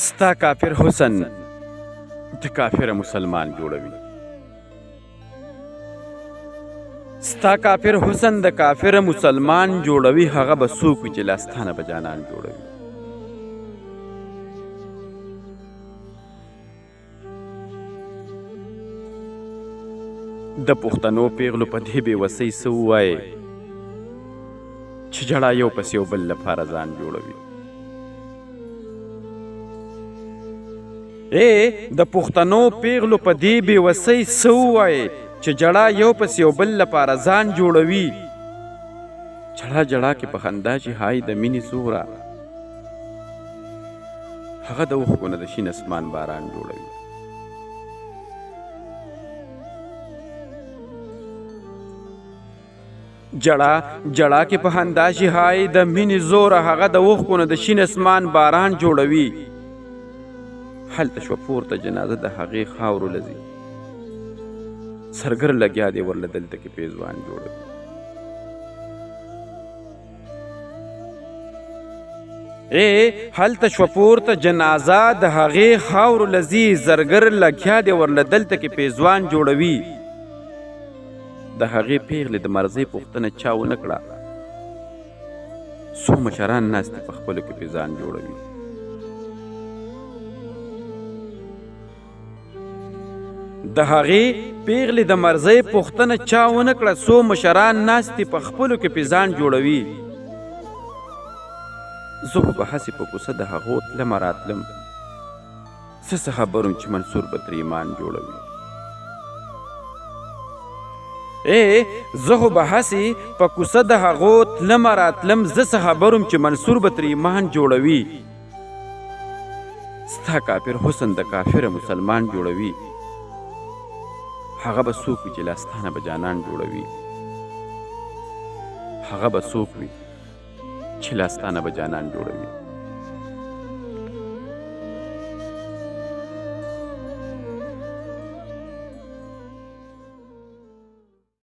ستا کافر حسن د کافر مسلمان جوړوي. ستا کافر حسن د کافر مسلمان جوړوي. هغه به څوک وي چې لاستانه به جانان جوړوي. د پښتنو پیغلو په دې بې وسۍ څه ووایې چې جړا یو پس یو بل لپاره ځان جوړوي. د پښتنو پیغلو په دې بې وسۍ څه ووایې چې جړا یو پس یو بل لپاره ځان جوړوي. جړا جړا کې په خندا چې های د مینې زوره، هغه د اوښکو نه د شین اسمان باران جوړوي. جړا جړا کې په خندا چې های د مینې زوره، هغه د اوښکو نه د شین اسمان باران جوړوي. هلته شوه پورته جنازه د هغې خاورو لځي، سرګر لګیا دی ورله دلته کې پیزوان جوړوي. هلته شوه پورته جنازه د هغې خاورو لځي، زرګر لګیا دی ورله دلته کې پیزوان جوړوي. د هغې پیغلې د مرضۍ پوښتنه چا ونه کړه، څو مشران ناست په خپلو کې پیزان جوړوي. د هغې پیغلې د مرضۍ پوښتنه چا ونه کړه، څو مشران ناستې په خپلو کې پیزان جوړوي. زه خو به هسې په کوڅه د هغو تلمه راتلم، څه خبر وم چې منصور به ترې ایمان جوړوي. زه خو به هسې په کوڅه د هغو تلمه راتلم، زه څه خبر وم چې منصور به ترې ایمان جوړوي. ستا کافر حسن د کافر مسلمان جوړوي. هغه به څوک وي چې لاستانه به جانان جوړوي. هغه به څوک وي چې لاستانه به جانان جوړوي.